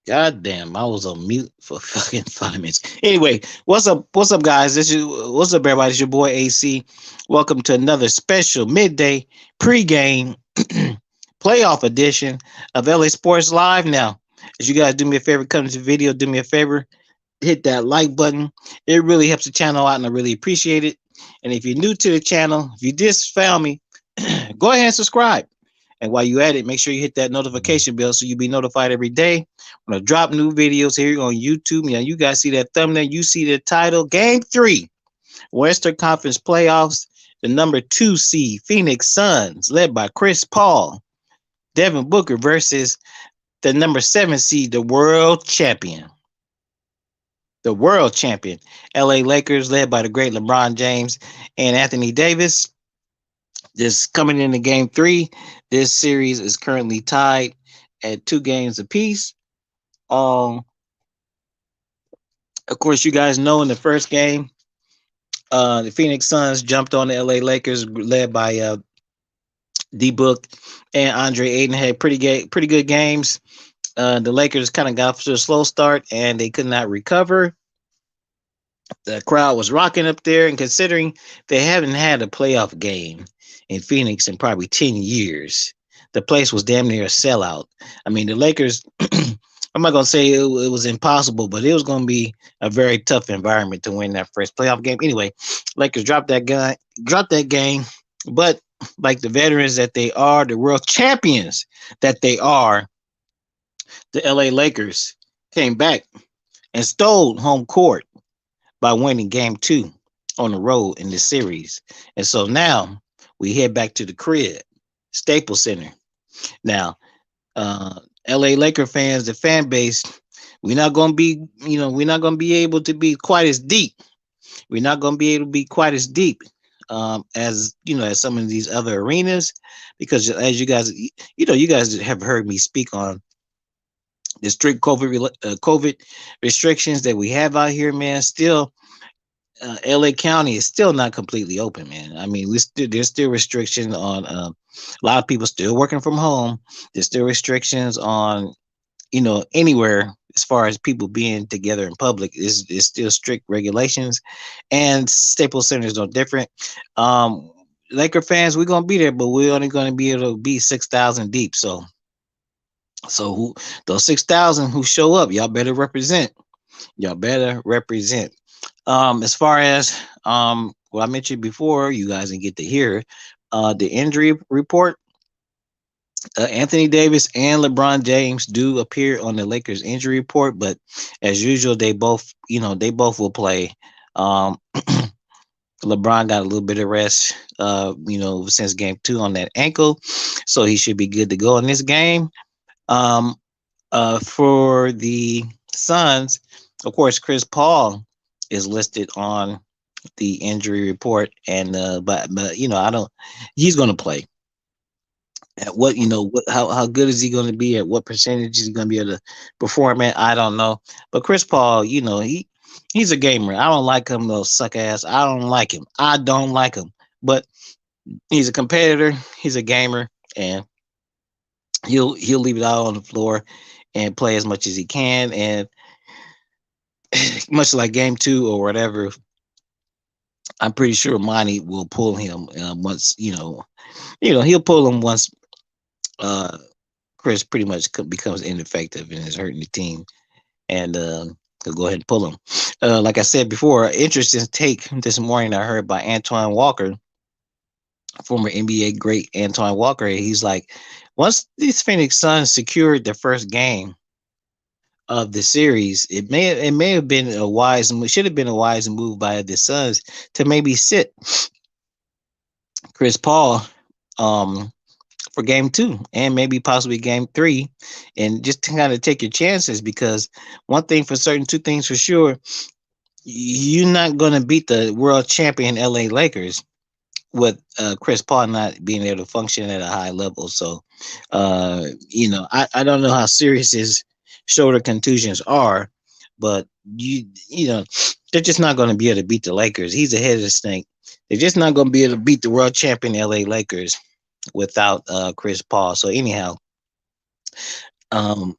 God damn, I was on mute for fucking 5 minutes. Anyway, what's up? What's up, guys? What's up, everybody? It's your boy AC. Welcome to another special midday pregame playoff edition of LA Sports Live. Now, as you guys do me a favor, come to the video, do me a favor, hit that like button. It really helps the channel out, and I really appreciate it. And if you're new to the channel, if you just found me, go ahead and subscribe. And while you at it, make sure you hit that notification bell so you'll be notified every day when I drop new videos here on YouTube. Now, you guys see that thumbnail, you see the title, Game 3, Western Conference Playoffs, the number 2 seed, Phoenix Suns, led by Chris Paul, Devin Booker versus the number 7 seed, the world champion, LA Lakers, led by the great LeBron James and Anthony Davis. This coming into game 3. This series is currently tied at 2 games apiece. Um, of course, you guys know in the first game, the Phoenix Suns jumped on the LA Lakers, led by D Book and Andre Ayton. Had pretty good games. The Lakers kind of got off to a slow start and they could not recover. The crowd was rocking up there, and considering they haven't had a playoff game in Phoenix in probably 10 years, the place was damn near a sellout. I mean, the Lakers, I'm not going to say it was impossible, but it was going to be a very tough environment to win that first playoff game. Anyway, Lakers dropped that game, but like the veterans that they are, the world champions that they are, the LA Lakers came back and stole home court by winning game 2 on the road in the series. And so now we head back to the crib, Staples Center. Now, LA Laker fans, the fan base, we're not going to be, we're not going to be able to be quite as deep. We're not going to be able to be quite as deep as, as some of these other arenas, because as you guys, you guys have heard me speak on the strict COVID restrictions that we have out here, man. Still, LA County is still not completely open, man. I mean, there's still restrictions on a lot of people still working from home. There's still restrictions on anywhere as far as people being together in public. Is still strict regulations, and Staples Center is no different. Laker fans, we're gonna be there, but we're only gonna be able to be 6,000 deep. So who those 6,000 who show up, y'all better represent. Y'all better represent. As far as what I mentioned before, you guys didn't get to hear the injury report. Anthony Davis and LeBron James do appear on the Lakers injury report, but as usual, they both will play. LeBron got a little bit of rest, since game 2 on that ankle, so he should be good to go in this game. For the Suns, of course, Chris Paul is listed on the injury report, and but I don't. He's going to play. At what how good is he going to be? At what percentage is he going to be able to perform at? I don't know. But Chris Paul, he's a gamer. I don't like him, little suck ass. I don't like him. I don't like him. But he's a competitor. He's a gamer, and he'll leave it out on the floor and play as much as he can. And much like game 2 or whatever, I'm pretty sure Monty will pull him once. He'll pull him once. Chris pretty much becomes ineffective and is hurting the team, and he'll go ahead and pull him. Like I said before, interesting take this morning I heard by Antoine Walker, former NBA great Antoine Walker. He's like, once these Phoenix Suns secured the first game of the series, it may have been should have been a wise move by the Suns to maybe sit Chris Paul for game 2 and maybe possibly game 3, and just to kind of take your chances, because one thing for certain, two things for sure, you're not going to beat the world champion LA Lakers with Chris Paul not being able to function at a high level. So, I don't know how serious his shoulder contusions are, but they're just not going to be able to beat the Lakers. He's ahead of the snake. They're just not going to be able to beat the world champion LA Lakers without Chris Paul. So anyhow, um,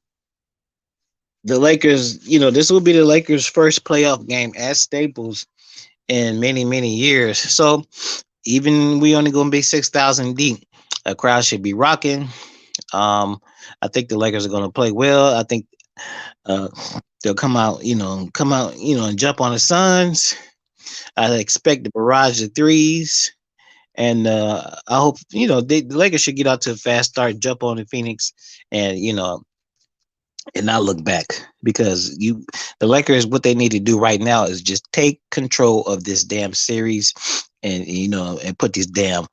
the Lakers, this will be the Lakers' first playoff game at Staples in many, many years. So even we only gonna be 6,000 deep, a crowd should be rocking. Um, I think the Lakers are gonna play well. I think uh, they'll come out, and jump on the Suns. I expect the barrage of threes. And I hope the Lakers should get out to a fast start, jump on the Phoenix, and and not look back, because the Lakers, what they need to do right now is just take control of this damn series, and put these damn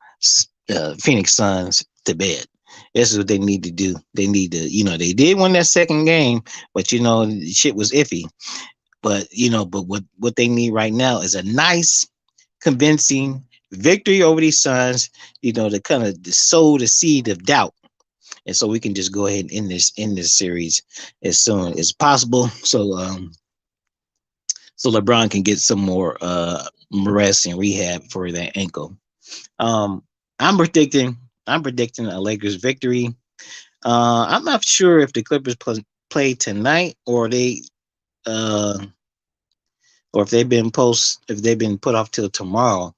Phoenix Suns to bed. This is what they need to do. They need to, they did win that second game, but shit was iffy. But what they need right now is a nice, convincing victory over these Suns, to kind of sow the seed of doubt, and so we can just go ahead and end this series as soon as possible. So LeBron can get some more rest and rehab for that ankle. Um, I'm predicting I'm predicting a Lakers victory. I'm not sure if the Clippers play tonight, uh, or if they've been put off till tomorrow.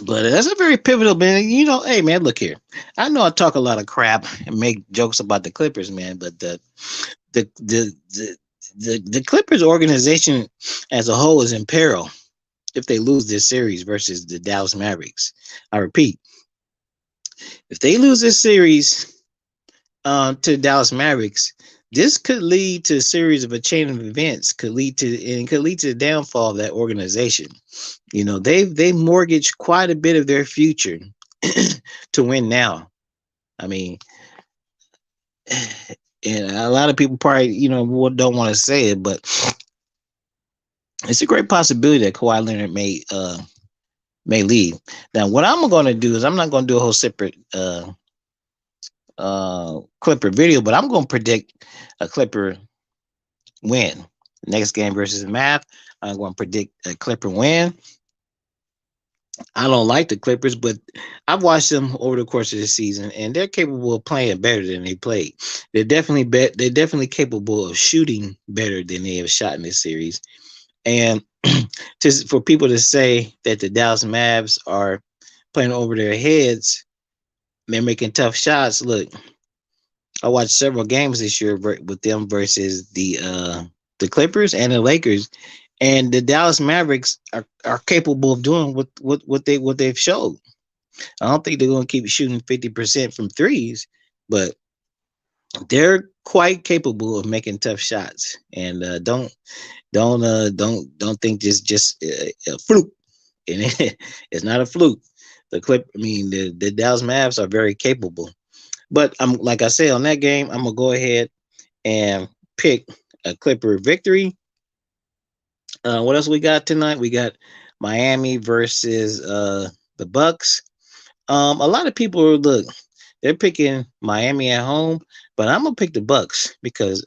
But that's a very pivotal, man. Hey man, look here. I know I talk a lot of crap and make jokes about the Clippers, man, but the the the the Clippers organization as a whole is in peril if they lose this series versus the Dallas Mavericks. I repeat, if they lose this series to the Dallas Mavericks, this could lead to a series of a chain of events. Could lead to the downfall of that organization. They've mortgaged quite a bit of their future to win now. I mean, and a lot of people probably don't want to say it, but it's a great possibility that Kawhi Leonard may leave. Now, what I'm going to do is I'm not going to do a whole separate Clipper video, but I'm going to predict a Clipper win. Next game versus the Mavs, I'm going to predict a Clipper win. I don't like the Clippers, but I've watched them over the course of the season, and they're capable of playing better than they played. They're definitely capable of shooting better than they have shot in this series. And for people to say that the Dallas Mavs are playing over their heads, they're making tough shots. Look, I watched several games this year with them versus the Clippers and the Lakers, and the Dallas Mavericks are capable of doing what they've showed. I don't think they're going to keep shooting 50% from threes, but they're quite capable of making tough shots. And don't think this just a fluke. And it's not a fluke. The Dallas Mavs are very capable. But I'm like I said on that game, I'm gonna go ahead and pick a Clipper victory. What else we got tonight? We got Miami versus the Bucks. A lot of people they're picking Miami at home, but I'm gonna pick the Bucks because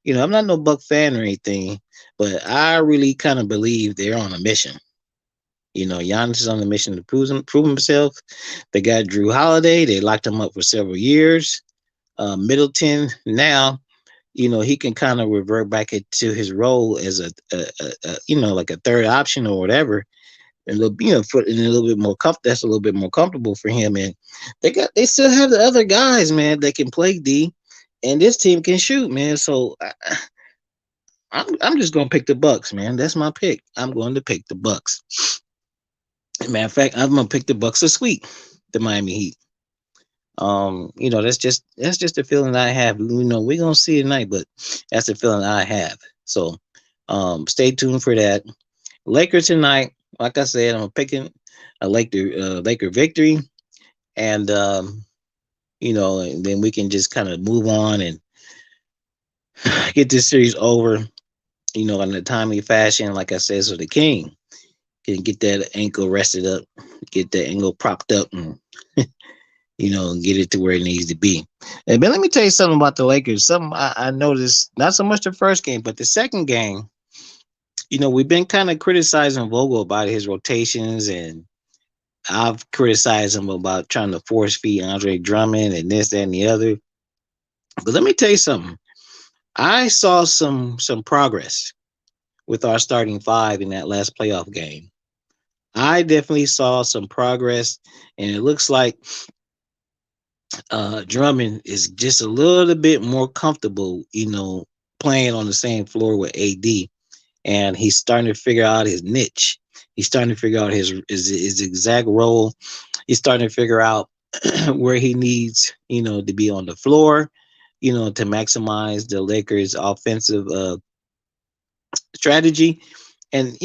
I'm not no Buck fan or anything, but I really kind of believe they're on a mission. Giannis is on a mission to prove himself. They got Drew Holiday. They locked him up for several years. Middleton now, he can kind of revert back into his role as like a third option or whatever, and a little, and a little bit more that's a little bit more comfortable for him. And they still have the other guys, man, that can play D, and this team can shoot, man. So I'm just gonna pick the Bucks, man. That's my pick. I'm going to pick the Bucks. Matter of fact, I'm gonna pick the Bucks to sweep the Miami Heat. That's just the feeling I have. We're gonna see tonight, but that's the feeling I have. So stay tuned for that. Lakers tonight, like I said, I'm picking a Laker victory, and and then we can just kind of move on and get this series over, in a timely fashion, like I said, so the King can get that ankle rested up, get that ankle propped up, and get it to where it needs to be. And but let me tell you something about the Lakers. Something I noticed, not so much the first game, but the second game. We've been kind of criticizing Vogel about his rotations, and I've criticized him about trying to force feed Andre Drummond and this, that, and the other. But let me tell you something. I saw some progress with our starting five in that last playoff game. I definitely saw some progress, and it looks like Drummond is just a little bit more comfortable, playing on the same floor with AD, and he's starting to figure out his niche. He's starting to figure out his exact role. He's starting to figure out where he needs, to be on the floor, to maximize the Lakers' offensive strategy. And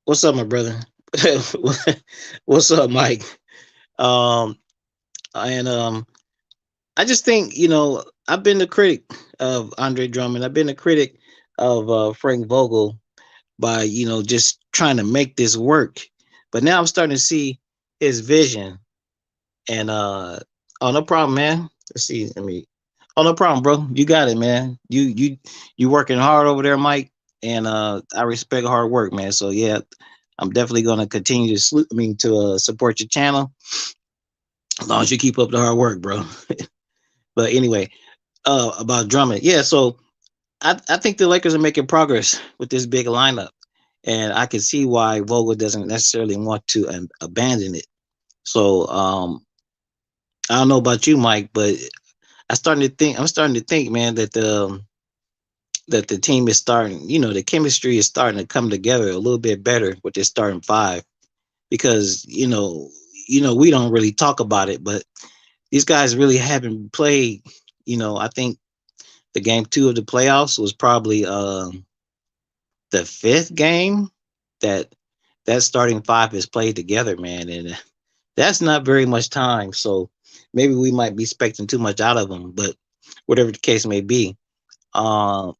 what's up, my brother? What's up, Mike? Um, and I just think, I've been a critic of Andre Drummond. I've been a critic of Frank Vogel by, just trying to make this work. But now I'm starting to see his vision. And oh, no problem, man. Let's see. Oh, no problem, bro. You got it, man. You working hard over there, Mike. And I respect hard work, man. So yeah, I'm definitely gonna continue to support your channel as long as you keep up the hard work, bro. But anyway, about Drummond, yeah. So I think the Lakers are making progress with this big lineup, and I can see why Vogel doesn't necessarily want to abandon it. So I don't know about you, Mike, but I'm starting to think, man, that the team is starting, the chemistry is starting to come together a little bit better with this starting five because we don't really talk about it, but these guys really haven't played. I think the game two of the playoffs was probably the fifth game that that starting five has played together, man, and that's not very much time. So maybe we might be expecting too much out of them, but whatever the case may be, um,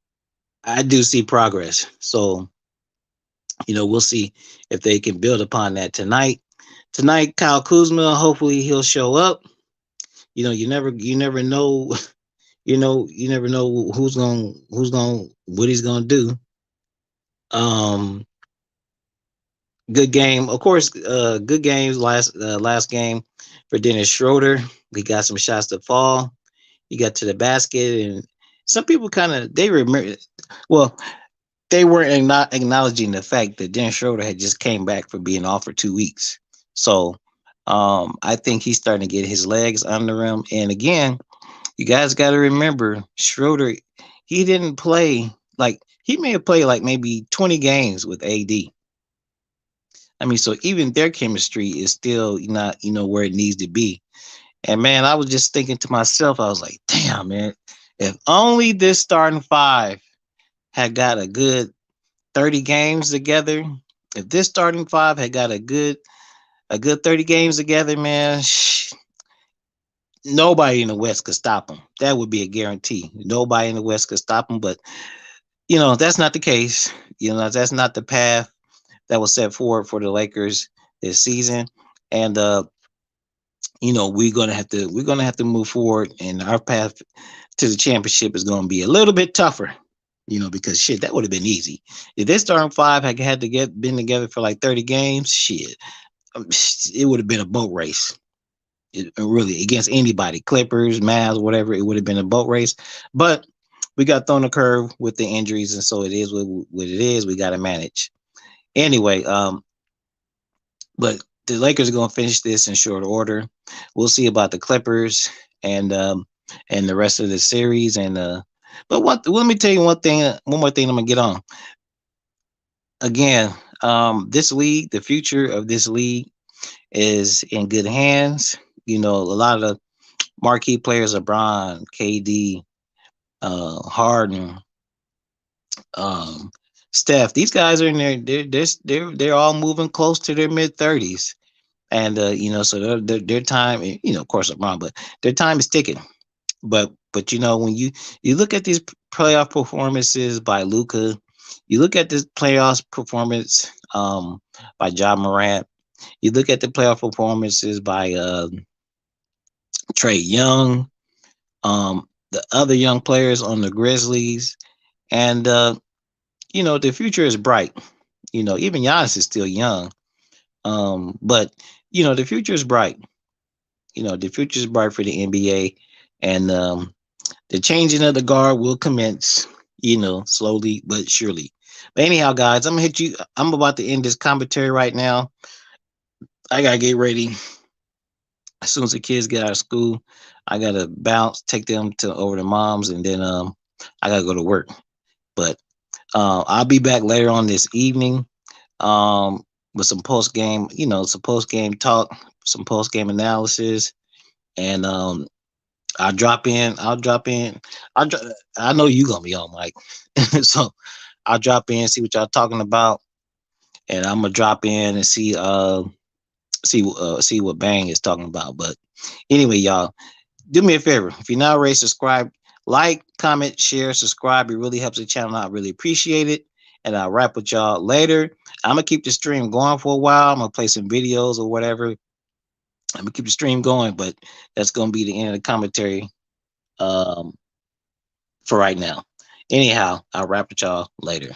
I do see progress. So we'll see if they can build upon that tonight. Tonight, Kyle Kuzma, hopefully he'll show up. You never know. You never know what he's gonna do. Um, Good game, of course. Good games last game for Dennis Schroeder. He got some shots to fall. He got to the basket, and some people kind of they remember. Well, they weren't not acknowledging the fact that Dennis Schroeder had just came back from being off for 2 weeks. So I think he's starting to get his legs under him. And again, you guys got to remember Schroeder. He didn't play like he may have played like maybe 20 games with AD. I mean, so even their chemistry is still not, where it needs to be. And man, I was just thinking to myself, I was like, damn, man, if only this starting five had got a good 30 games together, if this starting five had got a good 30 games together, man, nobody in the West could stop them. That would be a guarantee. Nobody in the West could stop them. But that's not the case. That's not the path that was set forward for the Lakers this season. And we're gonna have to move forward, and our path to the championship is gonna be a little bit tougher. Because shit, that would have been easy. If this starting five had to get been together for like 30 games, shit, it would have been a boat race. Really, against anybody, Clippers, Mavs, whatever, it would have been a boat race. But we got thrown a curve with the injuries, and so it is what it is. We got to manage. Anyway, but the Lakers are going to finish this in short order. We'll see about the Clippers and the rest of the series. But let me tell you one more thing. I'm gonna get on again. This league, the future of this league is in good hands. A lot of marquee players, LeBron, KD, Harden, um, Steph. These guys are in there. They're all moving close to their mid 30s, and so their time. Of course, LeBron, but their time is ticking. But when you look at these playoff performances by Luca, you look at this playoff performance by John Morant. You look at the playoff performances by Trey Young, the other young players on the Grizzlies, and the future is bright. Even Giannis is still young, but the future is bright. The future is bright for the NBA, and The changing of the guard will commence, slowly but surely. But anyhow, guys, I'm gonna hit you. I'm about to end this commentary right now. I gotta get ready. As soon as the kids get out of school, I gotta bounce, take them to over to mom's, and then I gotta go to work. But I'll be back later on this evening with some post game, some post game talk, some post game analysis, and I'll drop in. I'll drop in. I know you gonna be on, Mike, so I'll drop in, see what y'all talking about, and I'm gonna drop in and see what Bang is talking about. But anyway, y'all, do me a favor. If you're not already subscribed, like, comment, share, subscribe. It really helps the channel out. I really appreciate it. And I'll wrap with y'all later. I'm gonna keep the stream going for a while. I'm gonna play some videos or whatever. I'm gonna keep the stream going, but that's gonna be the end of the commentary for right now. Anyhow, I'll wrap with y'all later.